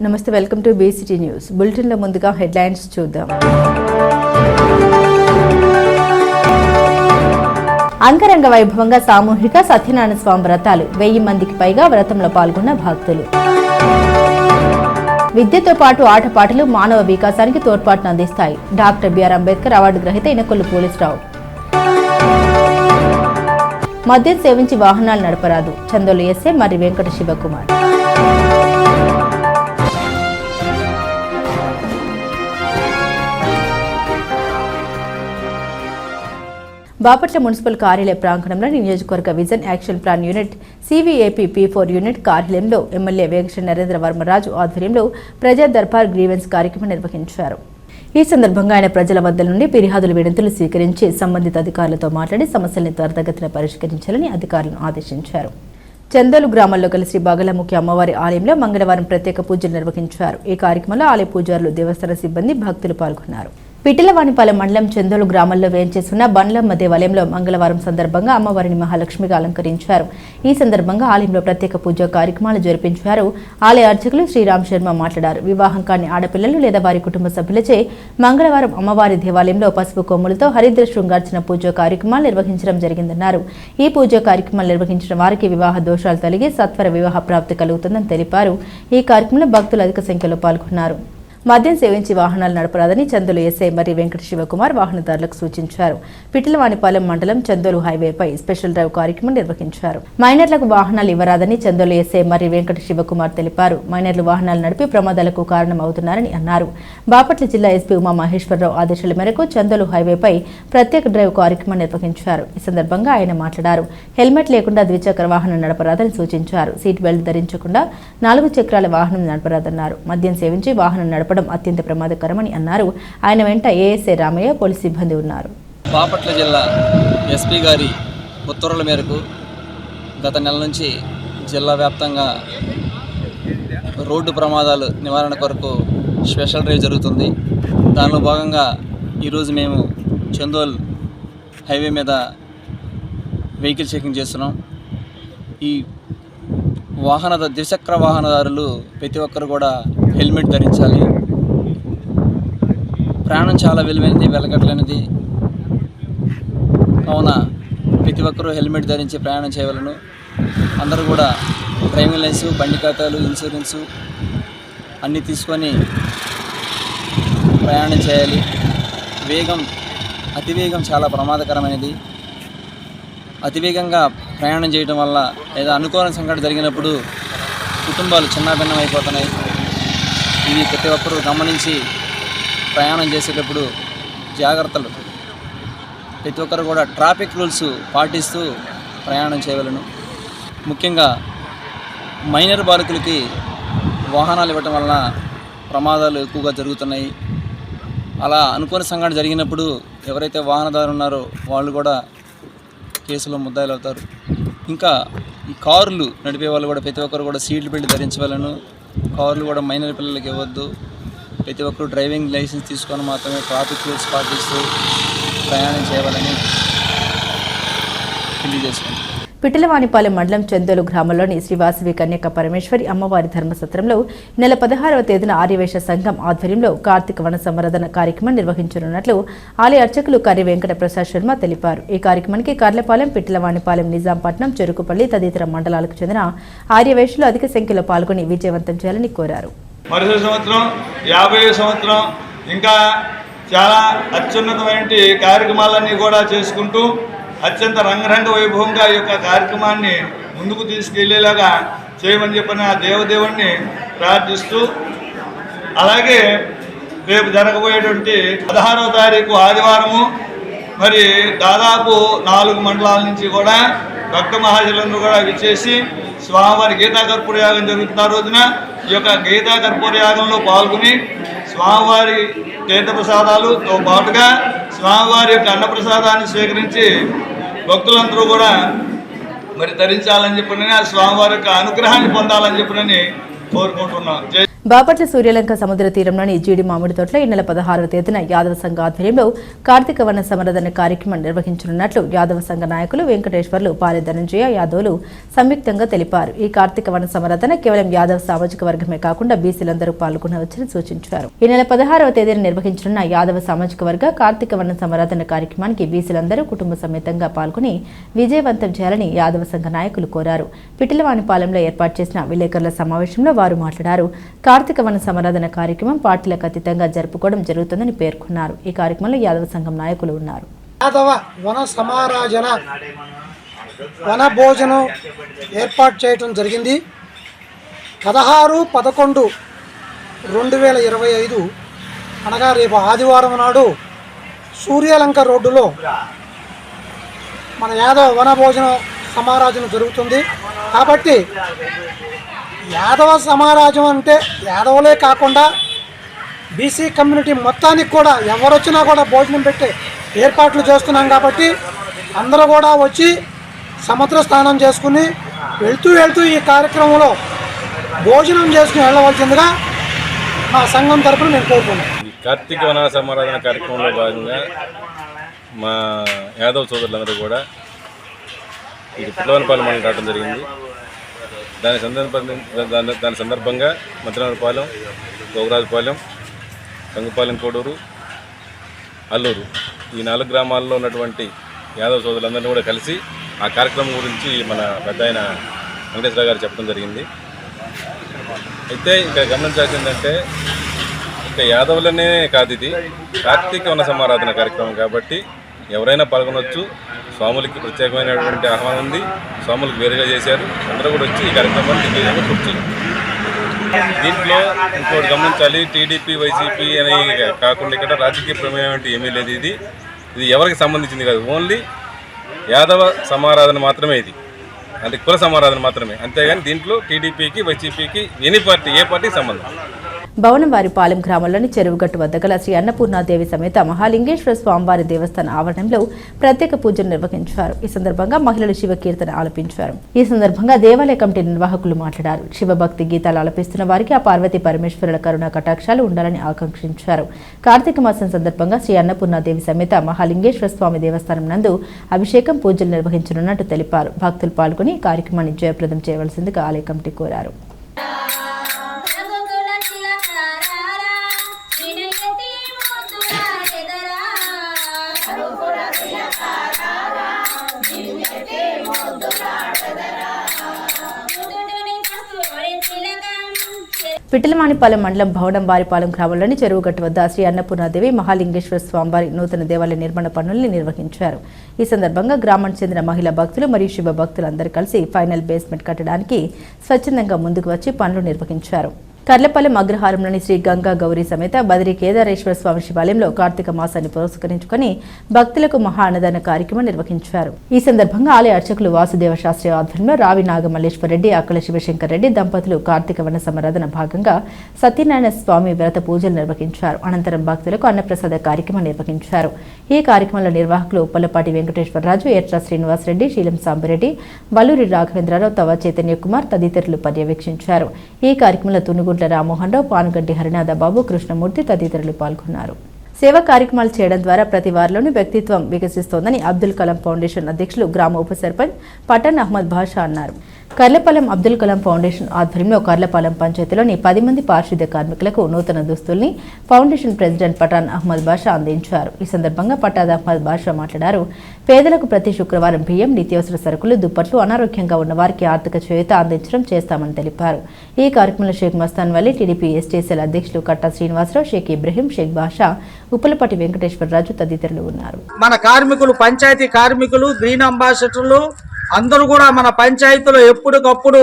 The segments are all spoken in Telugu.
నమస్తే, వెల్కమ్ టు బీసీటీ న్యూస్. బులెటిన్లో ముందుగా హెడ్లైన్స్ చూద్దాం. అంగరంగ వైభవంగా సామూహిక సత్యనారాయణ స్వామి వ్రతాలు. 1000 మందికి పైగా వ్రతంలో పాల్గొన్న భక్తులు. విద్యతో పాటు ఆటపాటలు మానవ వికాసానికి తోడ్పాటును అందిస్తాయి. డాక్టర్ బిఆర్ అంబేద్కర్ అవార్డు గ్రహీత ఇనకొల్లు పోలీసురావు. మద్యం సేవించి వాహనాలు నడపరాదు. చందోలు ఎస్ఐ మరి వెంకట శివకుమార్. బాపట్ల మున్సిపల్ కార్యాలయ ప్రాంగణంలో నియోజకవర్గ vision action plan unit CVAP P4 unit కార్యాలయంలో ఎమ్మెల్యే వేగశ్రీ నరేంద్ర వర్మరాజు ఆధ్వర్యంలో ప్రజా దర్బార్ గ్రీవెన్స్ కార్యక్రమం నిర్వహించారు. ఈ సందర్భంగా ఆయన ప్రజల వద్ద నుండి ఫిర్యాదుల వినతులు స్వీకరించి సంబంధిత అధికారులతో మాట్లాడి సమస్యల్ని త్వరితగతిన పరిష్కరించాలని అధికారులను ఆదేశించారు. చందోలు గ్రామంలో గల శ్రీ బాగలముఖి అమ్మవారి ఆలయంలో మంగళవారం ప్రత్యేక పూజలు నిర్వహించారు. ఈ కార్యక్రమంలో ఆలయ పూజారులు, దేవస్థాన సిబ్బంది, భక్తులు పాల్గొన్నారు. పిటిలవానిపాలెం మండలం చందోలు గ్రామంలో వేంచేస్తున్న బండ్లమ్మ దేవాలయంలో మంగళవారం సందర్భంగా అమ్మవారిని మహాలక్ష్మిగా అలంకరించారు. ఈ సందర్భంగా ఆలయంలో ప్రత్యేక పూజా కార్యక్రమాలు జరిపించారు. ఆలయ అర్చకులు శ్రీరామ్ శర్మ మాట్లాడారు. వివాహం కాని ఆడపిల్లలు లేదా వారి కుటుంబ సభ్యులచే మంగళవారం అమ్మవారి దేవాలయంలో పసుపు కొమ్ములతో హరిద్ర శృంగార్చన పూజా కార్యక్రమాలు నిర్వహించడం జరిగిందన్నారు. ఈ పూజా కార్యక్రమాలు నిర్వహించిన వారికి వివాహ దోషాలు తొలగి సత్వర వివాహ ప్రాప్తి కలుగుతుందని తెలిపారు. ఈ కార్యక్రమంలో భక్తులు అధిక సంఖ్యలో పాల్గొన్నారు. మద్యం సేవించి వాహనాలు నడపరాదని చందోలు ఎస్ఐ మరి వెంకట శివకుమార్ వాహనదారులకు సూచించారు. పిటిలవానిపాలెం మండలం చందోలు హైవేపై స్పెషల్ డ్రైవ్ కార్యక్రమం నిర్వహించారు. మైనర్లకు వాహనాలు ఇవ్వరాదని చందోలు ఎస్ఐ మరి వెంకట శివకుమార్ తెలిపారు. మైనర్లు వాహనాలు నడిపి ప్రమాదాలకు కారణమవుతున్నారని అన్నారు. బాపట్ల జిల్లా ఎస్పీ ఉమా మహేశ్వరరావు ఆదేశాల మేరకు చందోలు హైవేపై ప్రత్యేక డ్రైవ్ కార్యక్రమం నిర్వహించారు. ఈ సందర్భంగా ఆయన మాట్లాడారు. హెల్మెట్ లేకుండా ద్విచక్ర వాహనం నడపరాదని సూచించారు. సీట్ బెల్ట్ ధరించకుండా 4 చక్రాల వాహనం నడపరాదన్నారు. మద్యం సేవించి వాహనం నడప అత్యంత ప్రమాదకరమని అన్నారు. ఆయన వెంట ఏఎస్ఐ రామయ్య, పోలీసు సిబ్బంది ఉన్నారు. బాపట్ల జిల్లా ఎస్పీ గారి ఉత్తర్వుల మేరకు గత నెల నుంచి జిల్లా వ్యాప్తంగా రోడ్డు ప్రమాదాలు నివారణ కొరకు స్పెషల్ డ్రైవ్ జరుగుతుంది. దానిలో భాగంగా ఈరోజు మేము చందోల్ హైవే మీద వెహికల్ చెకింగ్ చేస్తున్నాం. ఈ ద్విచక్ర వాహనదారులు ప్రతి ఒక్కరు కూడా హెల్మెట్ ధరించాలి. ప్రాణం చాలా విలువైనది, వెలకట్లేనిది. కావున ప్రతి ఒక్కరూ హెల్మెట్ ధరించి ప్రయాణం చేయవలను. అందరూ కూడా డ్రైవింగ్ లైసెన్స్, బండి ఖాతాలు, ఇన్సూరెన్సు అన్నీ తీసుకొని ప్రయాణం చేయాలి. అతివేగం చాలా ప్రమాదకరమైనది. అతివేగంగా ప్రయాణం చేయడం వల్ల లేదా అనుకోని సంఘటన జరిగినప్పుడు కుటుంబాలు చిన్నాభిన్నం అయిపోతున్నాయి. ఇవి ప్రతి ఒక్కరూ గమనించి ప్రయాణం చేసేటప్పుడు జాగ్రత్తలు, ప్రతి ఒక్కరు కూడా ట్రాఫిక్ రూల్స్ పాటిస్తూ ప్రయాణం చేయవలను. ముఖ్యంగా మైనర్ బాలికలకి వాహనాలు ఇవ్వటం వలన ప్రమాదాలు ఎక్కువగా జరుగుతున్నాయి. అలా అనుకోని సంఘటన జరిగినప్పుడు ఎవరైతే వాహనదారు ఉన్నారో వాళ్ళు కూడా కేసులో ముద్దాయిలు అవుతారు. ఇంకా ఈ కార్లు నడిపే వాళ్ళు కూడా ప్రతి ఒక్కరు కూడా సీట్లు బెల్ట్ ధరించవలను. కార్లు కూడా మైనర్ పిల్లలకి ఇవ్వద్దు. ప్రతి ఒక్కరు డ్రైవింగ్ లైసెన్స్ తీసుకొని మాత్రమే ట్రాఫిక్ రూల్స్ పాటిస్తూ ప్రయాణం చేయవాలని తెలియజేసుకుంది. పిటిలవానిపాలెం మండలం చందోలు గ్రామంలోని శ్రీ వాసవి కన్యక పరమేశ్వరి అమ్మవారి ధర్మసత్రంలో నెల 16వ తేదీన ఆర్యవేశ సంఘం ఆధ్వర్యంలో కార్తీక వన సంవర్ధన కార్యక్రమం నిర్వహించనున్నట్లు ఆలయ అర్చకులు కర్రి వెంకట ప్రసాద్ శర్మ తెలిపారు. ఈ కార్యక్రమానికి కర్లపాలెం, పిటిలవానిపాలెం, నిజాంపట్నం, చెరుకుపల్లి తదితర మండలాలకు చెందిన ఆర్యవేశులు అధిక సంఖ్యలో పాల్గొని విజయవంతం చేయాలని కోరారు. మరుసటి సంవత్సరం 50వ సంవత్సరం ఇంకా చాలా అత్యున్నతమైన కార్యక్రమాలన్నీ కూడా చేసుకుంటూ అత్యంత రంగరంగ వైభవంగా ఈ యొక్క కార్యక్రమాన్ని ముందుకు తీసుకెళ్లేలాగా చేయమని చెప్పిన ఆ దేవదేవుణ్ణి ప్రార్థిస్తూ, అలాగే రేపు జరగబోయేటువంటి 16వ తారీఖు ఆదివారము మరి దాదాపు 4 మండలాల నుంచి కూడా భక్త మహాజనులందరూ కూడా విచ్చేసి స్వామివారి గీతా కర్పూర యాగం జరుగుతున్న రోజున ఈ యొక్క గీతా కర్పూర యాగంలో పాల్గొని స్వామివారి తీర్థప్రసాదాలతో పాటుగా స్వామివారి యొక్క అన్నప్రసాదాన్ని స్వీకరించి భక్తులందరూ కూడా మరి ధరించాలని చెప్పినని, ఆ స్వామివారి యొక్క అనుగ్రహాన్ని పొందాలని చెప్పినని కోరుకుంటున్నాం. బాపట్ల సూర్యలంక సముద్ర తీరంలోని జీడి మామిడి తోటలో ఈ నెల 16వ తేదీన యాదవ సంఘ ఆధ్వర్యంలో కార్తీక వన సమరదన కార్యక్రమం నిర్వహించనున్నట్లు యాదవ సంఘ నాయకులు వెంకటేశ్వర్లు పాలె ధనంజయ యాదవులు సంయుక్తంగా తెలిపారు. ఈ కార్తీక వన సమరదన కేవలం యాదవ సామాజిక వర్గమే కాకుండా బీసీలందరూ పాల్గొనవచ్చని సూచించారు. ఈ నెల 16వ తేదీన నిర్వహించనున్న యాదవ సామాజిక వర్గ కార్తీక వన సమరదన కార్యక్రమానికి బీసీలందరూ కుటుంబ సమేతంగా పాల్గొని విజయవంతం చేయాలని యాదవ సంఘ నాయకులు కోరారు. పిటిలవానిపాలెంలో ఏర్పాటు చేసిన విలేకరుల సమావేశంలో వారు మాట్లాడారు. కార్తీక వన సమరాధన కార్యక్రమం పార్టీలకు అతీతంగా జరుపుకోవడం జరుగుతుందని పేర్కొన్నారు. ఈ కార్యక్రమంలో యాదవ సంఘం నాయకులు ఉన్నారు. యాదవ వన సమారాధన వన భోజనం ఏర్పాటు చేయడం జరిగింది. 16/11/2025 అనగా రేపు ఆదివారం నాడు సూర్యలంక రోడ్డులో మన యాదవ వన భోజనం సమారాధన జరుగుతుంది. కాబట్టి యాదవ సమారాజం అంటే యాదవులే కాకుండా బీసీ కమ్యూనిటీ మొత్తానికి కూడా ఎవరొచ్చినా కూడా భోజనం పెట్టే ఏర్పాట్లు చేస్తున్నాం. కాబట్టి అందరూ కూడా వచ్చి సముద్ర స్నానం చేసుకుని వెళ్తూ ఈ కార్యక్రమంలో భోజనం చేసుకుని వెళ్ళవలసిందిగా మా సంఘం తరఫున నేను కోరుకున్నాను. కార్తీక వన సమారాధన కార్యక్రమంలో భాగంగా మా యాదవ సోదరులందరూ కూడా ఇది పిల్లవనపాలెం మండలం రావడం జరిగింది. దాని సందర్భంగా మద్రానపాలెం, గోగరాజుపాలెం, గంగపాలెం, కోడూరు, అల్లూరు ఈ 4 గ్రామాల్లో ఉన్నటువంటి యాదవ సోదరులందరినీ కూడా కలిసి ఆ కార్యక్రమం గురించి మన పెద్ద ఆయన వెంకటేశ్వర గారు చెప్పడం జరిగింది. అయితే ఇక్కడ గమనించాల్సిందంటే ఇక యాదవులనే కాదు, ఇది కార్తీక వన సమారాధన కార్యక్రమం కాబట్టి ఎవరైనా పాల్గొనవచ్చు. స్వాములకి ప్రత్యేకమైనటువంటి ఆహ్వానం ఉంది. స్వాములకు వేరుగా చేశారు. అందరూ కూడా వచ్చి ఈ కార్యక్రమాన్ని దిగ్విజయంగా పూర్తి చేయాలి. దీంట్లో ఇంకోటి గమనించాలి, టీడీపీ, వైసీపీ అని కాకుండా ఇక్కడ రాజకీయ ప్రమేయం అంటే ఏమీ లేదు. ఇది ఎవరికి సంబంధించింది కాదు, ఓన్లీ యాదవ సమారాధన మాత్రమే. ఇది అంటే కుల సమారాధన మాత్రమే, అంతేగాని దీంట్లో టీడీపీకి, వైసీపీకి ఏ పార్టీకి సంబంధం. భవనంవారిపాలెం గ్రామంలోని చెరువుగట్టు వద్ద గల శ్రీ అన్నపూర్ణాదేవి సమేత మహాలింగేశ్వర స్వామివారి దేవస్థాన ఆవరణంలో ప్రత్యేక పూజలు నిర్వహించారు. ఈ సందర్భంగా మహిళలు శివకీర్తన ఆలపించారు. ఈ సందర్భంగా దేవాలయ కమిటీ నిర్వాహకులు మాట్లాడారు. శివభక్తి గీతాలు ఆలపిస్తున్న వారికి ఆ పార్వతీ పరమేశ్వరుల కరుణా కటాక్షాలు ఉండాలని ఆకాంక్షించారు. కార్తీక మాసం సందర్భంగా శ్రీ అన్నపూర్ణాదేవి సమేత మహాలింగేశ్వర స్వామి దేవస్థానం నందు అభిషేకం పూజలు నిర్వహించనున్నట్టు తెలిపారు. భక్తులు పాల్గొని కార్యక్రమాన్ని జయప్రదం చేయవలసిందిగా ఆలయ కమిటీ కోరారు. పిటిలవానిపాలెం మండలం భవనంవారిపాలెం గ్రామంలోని చెరువుగట్టు వద్ద శ్రీ అన్నపూర్ణాదేవి మహాలింగేశ్వర స్వామివారి నూతన దేవాలయ నిర్మాణ పనుల్ని నిర్వహించారు. ఈ సందర్భంగా గ్రామానికి చెందిన మహిళా భక్తులు మరియు శివ భక్తులు అందరూ కలిసి ఫైనల్ బేస్మెంట్ కట్టడానికి స్వచ్ఛందంగా ముందుకు వచ్చి పనులు నిర్వహించారు. కర్లపాలెం అగ్రహారంలోని శ్రీ గంగా గౌరీ సమేత బద్రీ కేదారేశ్వర స్వామి శివాలయంలో కార్తీక మాసాన్ని పురస్కరించుకుని భక్తులకు మహా అన్నదాన కార్యక్రమం నిర్వహించారు. ఈ సందర్భంగా ఆలయ అర్చకులు వాసుదేవ శాస్త్రి ఆధ్వర్యంలో రావి నాగమల్లేశ్వర రెడ్డి, అక్కల శివశంకర్ రెడ్డి దంపతులు కార్తీక వన సమరాధన భాగంగా సత్యనారాయణ స్వామి వ్రత పూజలు నిర్వహించారు. అనంతరం భక్తులకు అన్నప్రసాద కార్యక్రమం నిర్వహించారు. ఈ కార్యక్రమంలో నిర్వాహకులు ఉప్పలపాటి వెంకటేశ్వరరాజు, ఏట్రా శ్రీనివాసరెడ్డి, శీలం సాంబిరెడ్డి, వల్లూరి రాఘవేంద్రరావు, తవ చైతన్య కుమార్ తదితరులు పర్యవేక్షించారు. ఈ కార్యక్రమంలో తునుగుంట్ల రామ్మోహన్ రావు, పానుగంటి హరినాథ బాబు, కృష్ణమూర్తి తదితరులు పాల్గొన్నారు. సేవా కార్యక్రమాలు చేయడం ద్వారా ప్రతి వారిలోనూ వ్యక్తిత్వం వికసిస్తోందని అబ్దుల్ కలాం ఫౌండేషన్ అధ్యక్షులు గ్రామ ఉప సర్పంచ్ పఠాన్ అహ్మద్ బాషా అన్నారు. కర్లపాలెం అబ్దుల్ కలాం ఫౌండేషన్ ఆధ్వర్యంలో కర్లపాలెం పంచాయతీలోని 10 మంది పారిశుద్ధ్య కార్మికులకు నూతన దుస్తుల్ని ఫౌండేషన్ ప్రెసిడెంట్ పఠాన్ అహ్మద్ బాషా అందించారు. ఈ సందర్భంగా పఠాన్ అహ్మద్ బాషా మాట్లాడారు. పేదలకు ప్రతి శుక్రవారం బియ్యం, నిత్యావసర సరుకులు, దుప్పట్లు, అనారోగ్యంగా ఉన్న వారికి ఆర్థిక చేయూత అందించడం చేస్తామని తెలిపారు. ఈ కార్యక్రమంలో షేక్ మస్తాన్ వల్లి, టీడీపీ ఎస్టీసీఎల్ అధ్యక్షులు కట్టా శ్రీనివాసరావు, షేక్ ఇబ్రహీం, షేక్ బాషా, ఉప్పలపాటి వెంకటేశ్వరరాజు తదితరులు ఉన్నారు. మన కార్మికులు, పంచాయతీ కార్మికులు, గ్రీన్ అంబాసిడర్లు అందరూ కూడా మన పంచాయతీలో ఎప్పటికప్పుడు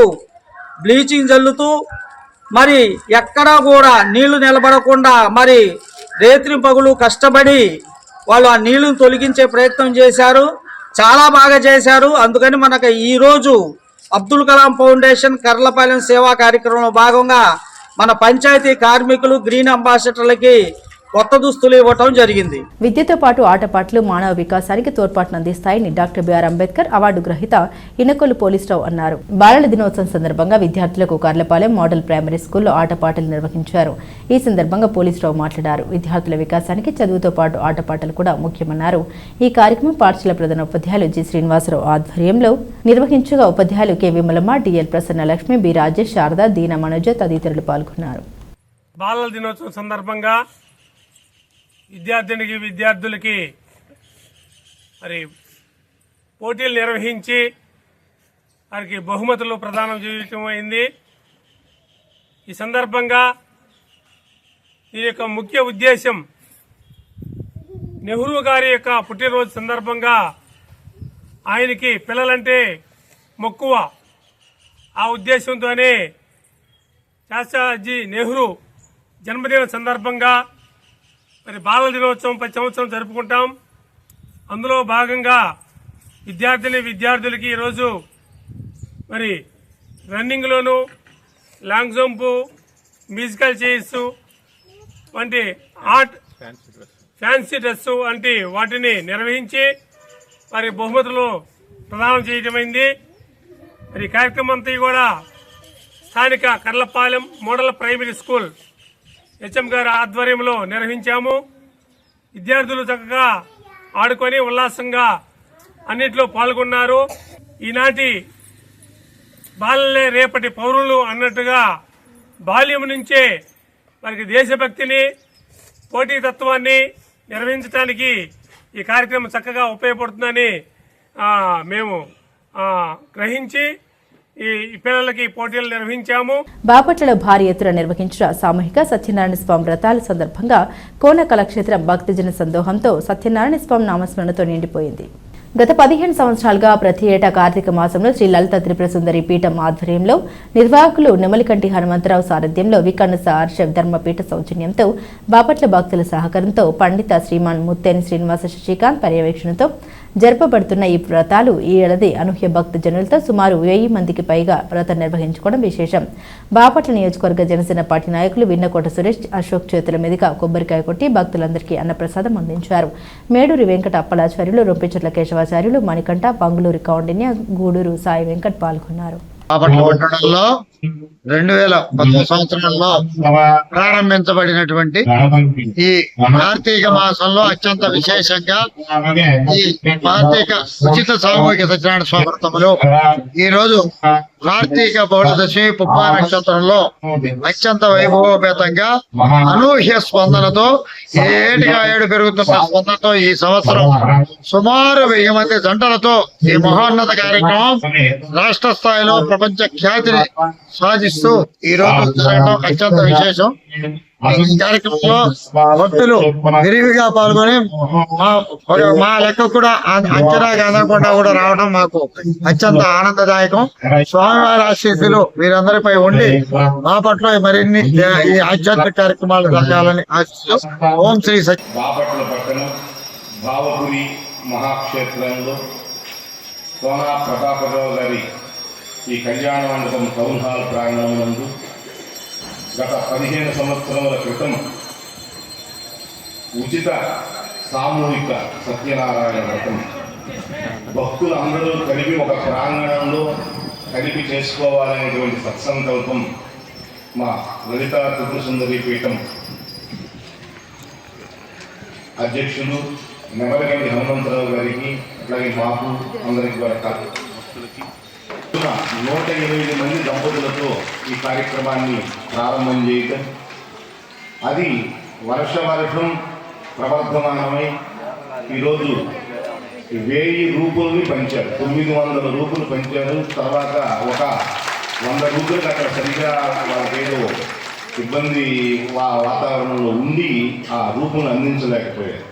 బ్లీచింగ్ చల్లుతూ మరి ఎక్కడా కూడా నీళ్లు నిలబడకుండా మరి రేత్రి పగులు కష్టపడి వాళ్ళు ఆ నీళ్లను తొలగించే ప్రయత్నం చేశారు. చాలా బాగా చేశారు. అందుకని మనకు ఈరోజు అబ్దుల్ కలాం ఫౌండేషన్ కర్లపాలెం సేవా కార్యక్రమంలో భాగంగా మన పంచాయతీ కార్మికులు, గ్రీన్ అంబాసిడర్లకి కొత్త దుస్తులు ఇవ్వటం జరిగింది. విద్యతో పాటు ఆటపాటలు మానవ వికాసానికి తోడ్పాటును అందిస్తాయని డాక్టర్ బిఆర్ అంబేద్కర్ అవార్డు గ్రహీత ఇనకొల్లు పోలీసరావు అన్నారు. బాలల దినోత్సవం సందర్భంగా విద్యార్థులకు కార్లపాలెం మోడల్ ప్రైమరీ స్కూల్లో ఆటపాటలు నిర్వహించారు. ఈ సందర్భంగా పోలీసరావు మాట్లాడారు. విద్యార్థుల వికాసానికి చదువుతో పాటు ఆటపాటలు కూడా ముఖ్యమన్నారు. ఈ కార్యక్రమం పాఠశాల ప్రధాన ఉపాధ్యాయులు జి శ్రీనివాసరావు ఆధ్వర్యంలో నిర్వహించగా ఉపాధ్యాయులు K Vimalamma, DL Prasanna Lakshmi, B Rajesh, Sharada, Deena Manoja తదితరులు పాల్గొన్నారు. బాలల దినోత్సవం సందర్భంగా విద్యార్థులకి మరి పోటీలు నిర్వహించి వారికి బహుమతులు ప్రదానం చేయటం అయింది. ఈ సందర్భంగా దీని యొక్క ముఖ్య ఉద్దేశం నెహ్రూ గారి యొక్క పుట్టినరోజు సందర్భంగా ఆయనకి పిల్లలంటే మక్కువ. ఆ ఉద్దేశంతోనే చాచాజీ నెహ్రూ జన్మదిన సందర్భంగా మరి బాలల దినోత్సవం ప్రతి సంవత్సరం జరుపుకుంటాం. అందులో భాగంగా విద్యార్థులకి ఈరోజు మరి రన్నింగ్లోను, లాంగ్ జంపు, మ్యూజికల్ చైర్స్ వంటి ఆర్ట్, ఫ్యాన్సీ డ్రెస్ వంటి వాటిని నిర్వహించి మరి బహుమతులు ప్రదానం చేయటమైంది. మరి కార్యక్రమం అంతా కూడా స్థానిక Karlapalem model primary school HM గారి ఆధ్వర్యంలో నిర్వహించాము. విద్యార్థులు చక్కగా ఆడుకొని ఉల్లాసంగా అన్నిట్లో పాల్గొన్నారు. ఈనాటి బాలలే రేపటి పౌరులు అన్నట్టుగా బాల్యం నుంచే వారికి దేశభక్తిని, పోటీతత్వాన్ని నిర్వహించడానికి ఈ కార్యక్రమం చక్కగా ఉపయోగపడుతుందని మేము గ్రహించి ఈ పిల్లలకి పోటీలు నిర్వహించాము. బాపట్లలో భారీ ఎత్తున నిర్వహించిన సామూహిక సత్యనారాయణ స్వామి వ్రతాల సందర్భంగా కోన కళాక్షేత్రం భక్తజన సందోహంతో సత్యనారాయణ స్వామి నామస్మరణతో నిండిపోయింది. గత 15 సంవత్సరాలుగా ప్రతి ఏటా కార్తీక మాసంలో శ్రీ లలిత త్రిపుర సుందరి పీఠం ఆధ్వర్యంలో నిర్వాహకులు నెమలికంటి హనుమంతరావు సారథ్యంలో వికన్నస హర్ష ధర్మపీఠ సౌజన్యంతో బాపట్ల భక్తుల సహకారంతో పండిత శ్రీమాన్ ముత్తేని శ్రీనివాస శశికాంత్ పర్యవేక్షణతో జరపబడుతున్న ఈ వ్రతాలు ఈ ఏడాది అనూహ్య భక్త జనులతో సుమారు 1000 మందికి పైగా వ్రతం నిర్వహించుకోవడం విశేషం. బాపట్ల నియోజకవర్గ జనసేన పార్టీ నాయకులు విన్నకోట సురేష్, అశోక్ చేతుల మీదుగా కొబ్బరికాయ కొట్టి భక్తులందరికీ అన్నప్రసాదం అందించారు. మేడూరి వెంకట అప్పలాచార్యులు, రొంపిచెట్ల కేశవాచార్యులు, మణికంఠ, పంగులూరి కౌండిన్య, గూడూరు సాయి వెంకట్ పాల్గొన్నారు. బాపట్ల పట్టణంలో 2010 సంవత్సరంలో ప్రారంభించబడినటువంటి ఈ కార్తీక మాసంలో అత్యంత విశేషంగా ఈ కార్తీక ఉచిత సామూహిక సత్యనారాయణ స్వామి వ్రతములు ఈ రోజు కార్తీక బహుళదశమి పుబ్బా నక్షత్రంలో అత్యంత వైభవోపేతంగా అనూహ్య స్పందనతో ఏటిగా ఏడు పెరుగుతున్న స్పందనతో ఈ సంవత్సరం సుమారు 1000 మంది జంటలతో ఈ మహోన్నత కార్యక్రమం రాష్ట్ర స్థాయిలో ప్రపంచ ఖ్యాతిని సాధిస్తూ ఈ రోజు జరగడం అత్యంత విశేషం. ఈ కార్యక్రమంలో భక్తులు విరివిగా పాల్గొని మా లెక్క కూడా అంచనాగా అందకుండా కూడా రావడం మాకు అత్యంత ఆనందదాయకం. స్వామివారి ఆశీస్సులు వీరందరిపై ఉండి మా పట్ల మరిన్ని ఈ ఆధ్యాత్మిక కార్యక్రమాలు జరగాలని ఆశిస్తూ ఓం శ్రీ సత్య. బాపట్ల పట్టణం భావపురి మహాక్షేత్రంలో కోనా ప్రతాపరావు గారి ఈ కళ్యాణ మండపం టౌన్ హాల్ ప్రాంగణం నందు గత 15 సంవత్సరముల క్రితం ఉచిత సామూహిక సత్యనారాయణ వ్రతం భక్తులందరూ కలిపి ఒక ప్రాంగణంలో కలిపి చేసుకోవాలనేటువంటి సత్సంకల్పం మా లలితా త్రిపుర సుందరి పీఠం అధ్యక్షులు నెమలికంటి హనుమంతరావు గారికి, అట్లాగే మాకు అందరికి కూడా భక్తులకి 108 మంది దంపతులతో ఈ కార్యక్రమాన్ని ప్రారంభం చేయటం, అది వర్షం ప్రవర్ధమానమై ఈరోజు 1000 రూపుల్ని పంచారు. 900 రూపులు పంచారు. తర్వాత ఒక 100 రూపులకు అక్కడ సరిగా వాళ్ళకేదో ఇబ్బంది వాతావరణంలో ఉండి ఆ రూపులను అందించలేకపోయారు.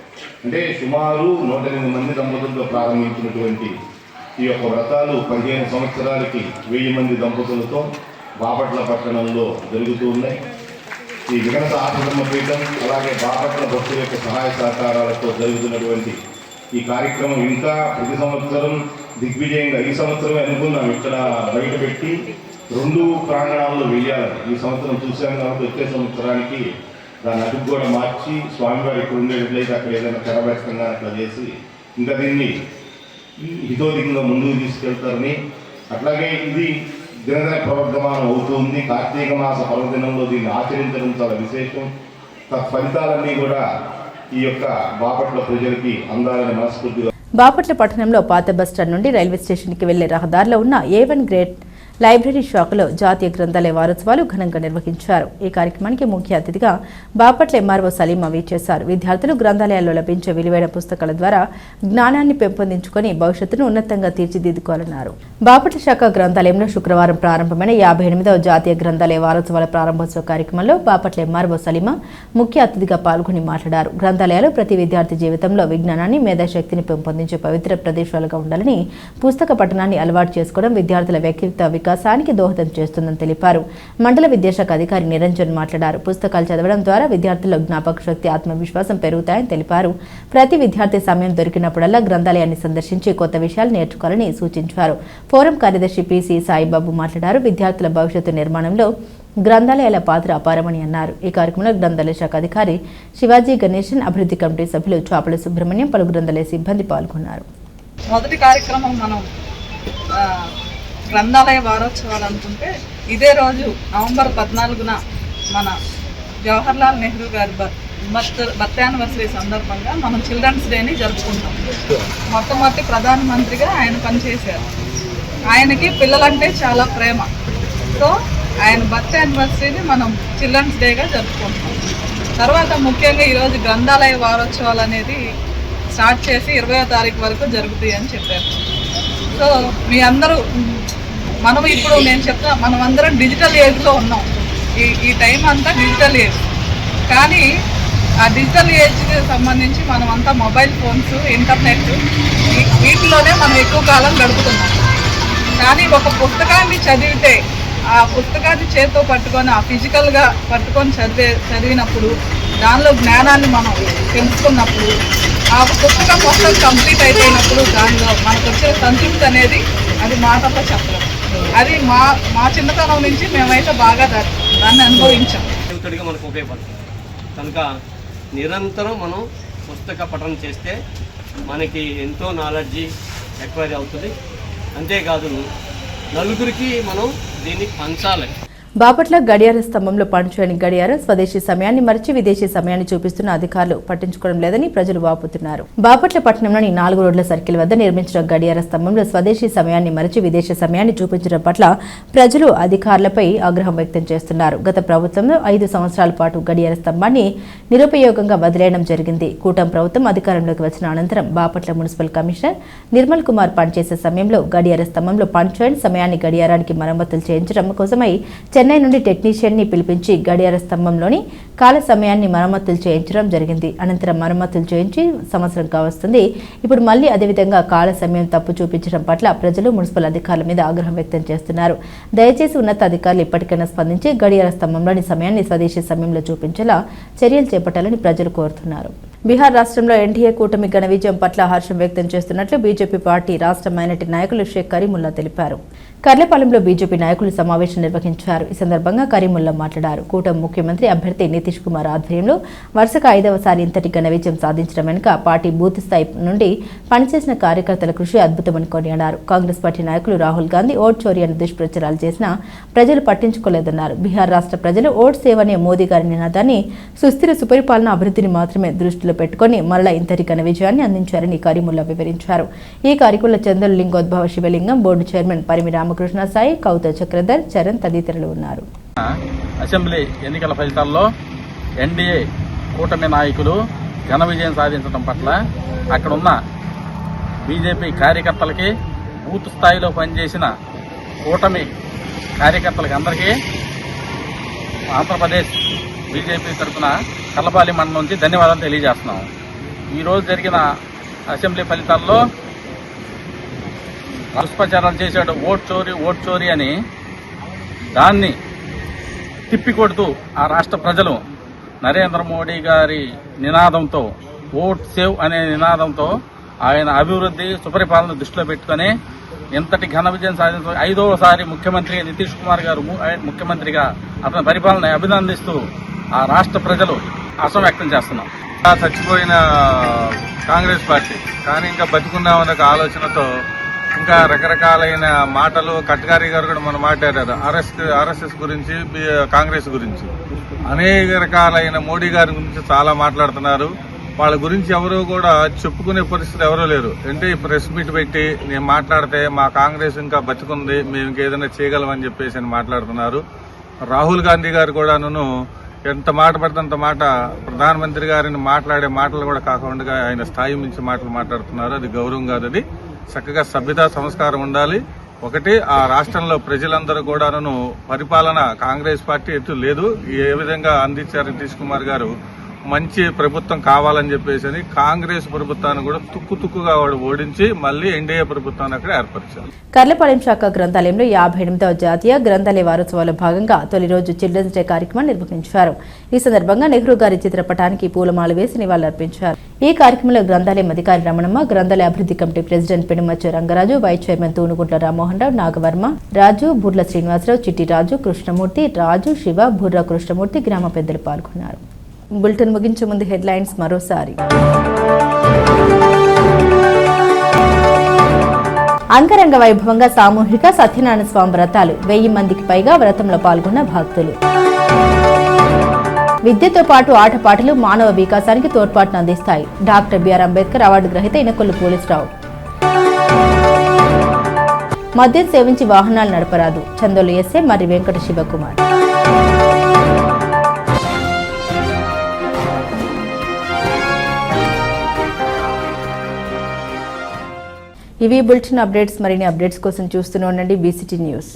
అంటే సుమారు 108 మంది దంపతులతో ప్రారంభించినటువంటి ఈ యొక్క వ్రతాలు 15 సంవత్సరాలకి 1000 మంది దంపతులతో బాపట్ల పట్టణంలో జరుగుతూ ఉన్నాయి. ఈ వికనస ఆశ్రమపీఠం అలాగే బాపట్ల భక్తుల యొక్క సహాయ సహకారాలతో జరుగుతున్నటువంటి ఈ కార్యక్రమం ఇంకా ప్రతి సంవత్సరం దిగ్విజయంగా, ఈ సంవత్సరమే అనుకున్నాం ఇక్కడ బయట పెట్టి 2 ప్రాంగణాల్లో వేయాలి. ఈ సంవత్సరం చూసాం కాబట్టి వచ్చే సంవత్సరానికి దాన్ని అదుపు కూడా మార్చి స్వామివారి ఇక్కడ ఉండేట్లయితే అక్కడ ఏదైనా తెరబెట్టంగా అట్లా చేసి ఇంకా దీన్ని హితోధికంగా ముందుకు తీసుకెళ్తారని, అట్లాగే ఇది దినదిన ప్రవర్ధమానం అవుతుంది. కార్తీక మాస పర్వదినంలో దీన్ని ఆచరించడం చాలా విశేషం. తత్ఫలితాలన్నీ కూడా ఈ యొక్క బాపట్ల ప్రజలకి అందాలని మనస్ఫూర్తిగా. బాపట్ల పట్టణంలో పాత బస్టాండ్ నుండి రైల్వే స్టేషన్కి వెళ్లే రహదారిలో ఉన్న A1 గ్రేడ్ లైబ్రరీ శాఖలో జాతీయ గ్రంథాలయ వారోత్సవాలు ఘనంగా నిర్వహించారు. ఈ కార్యక్రమానికి ముఖ్య అతిథిగా బాపట్ల ఎంఆర్ఓ సలీమా చేశారు. విద్యార్థులు గ్రంథాలయాల్లో లభించే విలువైన పుస్తకాల ద్వారా జ్ఞానాన్ని పెంపొందించుకొని భవిష్యత్తును ఉన్నతంగా తీర్చిదిద్దుకోవాలన్నారు. బాపట్ల శాఖ గ్రంథాలయంలో శుక్రవారం ప్రారంభమైన 58వ జాతీయ గ్రంథాలయ వారోత్సవాల ప్రారంభోత్సవ కార్యక్రమంలో బాపట్ల ఎంఆర్ఓ సలీమా ముఖ్య అతిథిగా పాల్గొని మాట్లాడారు. గ్రంథాలయాలు ప్రతి విద్యార్థి జీవితంలో విజ్ఞానాన్ని, మేధాశక్తిని పెంపొందించే పవిత్ర ప్రదేశాలుగా ఉండాలని, పుస్తక పఠనాన్ని అలవాటు చేసుకోవడం విద్యార్థుల వ్యక్తిత్వ వికాసానికి దోహదం చేస్తుందని తెలిపారు. మండల విద్యాశాఖ అధికారి నిరంజన్ మాట్లాడారు. పుస్తకాలు చదవడం ద్వారా విద్యార్థుల్లో జ్ఞాపక శక్తి, ఆత్మవిశ్వాసం పెరుగుతాయని తెలిపారు. ప్రతి విద్యార్థి సమయం దొరికినప్పుడల్లా గ్రంథాలయాన్ని సందర్శించి కొత్త విషయాలు నేర్చుకోవాలని సూచించారు. ఫోరం కార్యదర్శి పిసి సాయిబాబు మాట్లాడారు. విద్యార్థుల భవిష్యత్తు నిర్మాణంలో గ్రంథాలయాల పాత్ర అపారమని అన్నారు. ఈ కార్యక్రమంలో గ్రంథాలయ శాఖ అధికారి శివాజీ గణేశన్, అభివృద్ధి కమిటీ సభ్యులు చాపల సుబ్రహ్మణ్యం, పలు గ్రంథాలయ సిబ్బంది పాల్గొన్నారు. మొదటి కార్యక్రమం మనం గ్రంథాలయ వారోత్సవాలు అనుకుంటే, ఇదే రోజు నవంబర్ 14న మన జవహర్లాల్ నెహ్రూ గారి బర్త్ యానివర్సరీ సందర్భంగా మనం చిల్డ్రన్స్ డేని జరుపుకుంటాం. మొట్టమొదటి ప్రధానమంత్రిగా ఆయన పనిచేశారు. ఆయనకి పిల్లలంటే చాలా ప్రేమ. సో ఆయన బర్త్ యానివర్సరీని మనం చిల్డ్రన్స్ డేగా జరుపుకుంటాం. తర్వాత ముఖ్యంగా ఈరోజు గ్రంథాలయ వారోత్సవాలు అనేది స్టార్ట్ చేసి 20వ తారీఖు వరకు జరుగుతాయి అని చెప్పారు. సో మీ అందరూ మనం ఇప్పుడు నేను చెప్తున్నా, మనం అందరం డిజిటల్ ఏజ్లో ఉన్నాం. ఈ టైం అంతా డిజిటల్ ఏజ్. కానీ ఆ డిజిటల్ ఏజ్కి సంబంధించి మనం అంతా మొబైల్ ఫోన్స్, ఇంటర్నెట్ వీటిలోనే మనం ఎక్కువ కాలం గడుపుతున్నాం. కానీ ఒక పుస్తకాన్ని చదివితే, ఆ పుస్తకాన్ని చేతితో పట్టుకొని, ఆ ఫిజికల్గా పట్టుకొని చదివినప్పుడు, దానిలో జ్ఞానాన్ని మనం తెలుసుకున్నప్పుడు, ఆ పుస్తకం మొత్తం కంప్లీట్ అయిపోయినప్పుడు దానిలో మనకు వచ్చే సంతృప్తి అనేది అది మాటతో చెప్పలేం. అది మా చిన్నతనం నుంచి మేమైతే బాగా దాన్ని అనుభవించాం. మనకు ఉపయోగపడుతుంది కనుక నిరంతరం మనం పుస్తక పఠనం చేస్తే మనకి ఎంతో నాలెడ్జి ఎక్వైర్ అవుతుంది. అంతేకాదు నలుగురికి మనం దీన్ని పంచాలి. బాపట్ల గడియార స్తంభంలో పనిచేయని గడియారం స్వదేశీ సమయాన్ని మరిచి విదేశీ సమయాన్ని చూపిస్తున్న అధికారులు పట్టించుకోవడం లేదని ప్రజలు వాపోతున్నారు. బాపట్ల పట్టణంలోని 4 రోడ్ల సర్కిల్ వద్ద నిర్మించిన గడియార స్తంభంలో స్వదేశీ సమయాన్ని మరిచి విదేశీ సమయాన్ని చూపించడం పట్ల ప్రజలు అధికారులపై ఆగ్రహం వ్యక్తం చేస్తున్నారు. గత ప్రభుత్వంలో 5 సంవత్సరాల పాటు గడియార స్తంభాన్ని నిరుపయోగంగా వదిలేయడం జరిగింది. కూటమి ప్రభుత్వం అధికారంలోకి వచ్చిన అనంతరం బాపట్ల మున్సిపల్ కమిషనర్ నిర్మల్ కుమార్ పనిచేసే సమయంలో గడియార స్తంభంలో పనిచేయని సమయాన్ని గడియారానికి మరమ్మతులు చేయించడం కోసమై చెన్నై నుండి టెక్నీషియన్ ని పిలిపించి గడియార స్తంభంలోని కాల సమయాన్ని మరమ్మతులు చేయించడం జరిగింది. అనంతరం మరమ్మతులు చేయించి సంవత్సరం కావస్తుంది. ఇప్పుడు మళ్లీ అదేవిధంగా కాల సమయం తప్పు చూపించడం పట్ల ప్రజలు మున్సిపల్ అధికారుల మీద ఆగ్రహం వ్యక్తం చేస్తున్నారు. దయచేసి ఉన్నత అధికారులు ఇప్పటికైనా స్పందించి గడియార స్తంభంలోని సమయాన్ని స్వదేశీ సమయంలో చూపించేలా చర్యలు చేపట్టాలని ప్రజలు కోరుతున్నారు. బీహార్ రాష్ట్రంలో ఎన్డీఏ కూటమి ఘన విజయం పట్ల హర్షం వ్యక్తం చేస్తున్నట్లు బీజేపీ పార్టీ రాష్ట్ర మైనార్టీ నాయకులు షేక్ కరీముల్లా తెలిపారు. కర్లపాలెంలో బీజేపీ నాయకులు సమావేశం నిర్వహించారు. ఈ సందర్భంగా కరీముల్లా మాట్లాడారు. కూటమి ముఖ్యమంత్రి అభ్యర్థి నితీష్ కుమార్ ఆధ్వర్యంలో వరుసగా 5వసారి ఇంతటి ఘన విజయం సాధించడం వెనుక పార్టీ బూత్ స్థాయి నుండి పనిచేసిన కార్యకర్తల కృషి అద్భుతమని కొనియాడారు. కాంగ్రెస్ పార్టీ నాయకులు రాహుల్ గాంధీ ఓట్ చోరీ అని దుష్ప్రచారాలు చేసినా ప్రజలు పట్టించుకోలేదన్నారు. బీహార్ రాష్ట్ర ప్రజలు ఓట్ సేవ్ అనే మోదీ గారి నినాదాన్ని సుస్థిర సుపరిపాలన అభివృద్ధిని మాత్రమే దృష్టిలో పెట్టుకుని మరలా ఇంతటి ఘన విజయాన్ని అందించారని కరీముల్లా వివరించారు. ఈ కార్యక్రమంలో చంద్రుల లింగోద్భవ శివలింగం బోర్డు చైర్మన్ పరిమి రామకృష్ణ సాయి, కౌత చక్రధర్, చరణ్ తదితరులు ఉన్నారు. అసెంబ్లీ ఎన్నికల ఫలితాల్లో ఎన్డీఏ కూటమి నాయకులు ఘన విజయం సాధించడం పట్ల అక్కడ ఉన్న బీజేపీ కార్యకర్తలకి, బూత్ స్థాయిలో పనిచేసిన కూటమి కార్యకర్తలకి అందరికీ ఆంధ్రప్రదేశ్ బీజేపీ తరఫున కల్లపాలి మండలం నుంచి ధన్యవాదాలు తెలియజేస్తున్నాం. ఈరోజు జరిగిన అసెంబ్లీ ఫలితాల్లో దుష్ప్రచారాలు చేశాడు ఓట్ చోరీ అని. దాన్ని తిప్పికొడుతూ ఆ రాష్ట్ర ప్రజలు నరేంద్ర మోడీ గారి నినాదంతో, ఓట్ సేవ్ అనే నినాదంతో ఆయన అభివృద్ధి సుపరిపాలన దృష్టిలో పెట్టుకుని ఎంతటి ఘన విజయం సాధించారు. 5వసారి ముఖ్యమంత్రి నితీష్ కుమార్ గారు ముఖ్యమంత్రిగా అతని పరిపాలన అభినందిస్తూ ఆ రాష్ట్ర ప్రజలు అసహ్యం వ్యక్తం చేస్తున్నాం. చచ్చిపోయిన కాంగ్రెస్ పార్టీ కానీ ఇంకా బతుకున్నామన్న ఆలోచనతో ఇంకా రకరకాలైన మాటలు, కట్గారి గారు కూడా మనం మాట్లాడారు ఆర్ఎస్ఎస్ గురించి, కాంగ్రెస్ గురించి అనేక రకాలైన మోడీ గారి గురించి చాలా మాట్లాడుతున్నారు. వాళ్ళ గురించి ఎవరు కూడా చెప్పుకునే పరిస్థితి ఎవరూ లేరు. అంటే ఈ ప్రెస్ మీట్ పెట్టి నేను మాట్లాడితే మా కాంగ్రెస్ ఇంకా బతుకుంది, మేము ఇంకేదైనా చేయగలమని చెప్పేసి అని మాట్లాడుతున్నారు. రాహుల్ గాంధీ గారు కూడాను ఎంత మాట పడితే అంత మాట ప్రధానమంత్రి గారిని మాట్లాడే మాటలు కూడా కాకుండా ఆయన స్థాయి మించి మాటలు మాట్లాడుతున్నారు. అది గౌరవం కాదు. అది చక్కగా సభ్యతా సంస్కారం ఉండాలి. ఒకటి, ఆ రాష్ట్రంలో ప్రజలందరూ కూడాను పరిపాలన కాంగ్రెస్ పార్టీ ఎటు లేదు. ఏ విధంగా అందించారు నితీష్ కుమార్ గారు, మంచి ప్రభుత్వం కావాలని చెప్పేసి కాంగ్రెస్ ప్రభుత్వాన్ని కూడా తుక్కుగా ఓడించి మళ్లీ ఎన్డీఏ ప్రభుత్వాన్ని అక్కడ ఏర్పరిచారు. కర్లపాలెం శాఖ గ్రంథాలయంలో 58వ జాతీయ గ్రంథాలయ వారోత్సవాల భాగంగా తొలి రోజు చిల్డ్రన్స్ డే కార్యక్రమం నిర్వహించారు. ఈ సందర్భంగా నెహ్రూ గారి చిత్రపటానికి పూలమాల వేసి నివాళులర్పించారు. ఈ కార్యక్రమంలో గ్రంథాలయం అధికారి రమణమ్మ, గ్రంథాలయ అభివృద్ధి committee president Penumachha Rangaraju, vice chairman Thunuguntla Rammohan Rao, Nagavarma, Raju, Burla Srinivasarao, Chitti Raju, Krishnamurthy, రాజు, శివ, బుర్ర కృష్ణమూర్తి, గ్రామ పెద్దలు పాల్గొన్నారు. బులెటిన్ ముగించే ముందు హెడ్లైన్స్ మరోసారి. అంగరంగ వైభవంగా సామూహిక సత్యనారాయణ స్వామి వ్రతాలు, 1000 మందికి పైగా వ్రతంలో పాల్గొన్న భక్తులు. విద్యతో పాటు ఆటపాటలు మానవ వికాసానికి తోడ్పాటును అందిస్తాయి. డాక్టర్ బిఆర్ అంబేద్కర్ అవార్డు గ్రహీత ఇనకొల్లు పోలీసురావు. మద్యం సేవించి వాహనాలు నడపరాదు, చందోలు ఎస్ఏ మరి వెంకట శివకుమార్. ఇవి బులెటిన్ అప్డేట్స్. మరిన్ని అప్డేట్స్ కోసం చూస్తూనే ఉండండి BCT న్యూస్.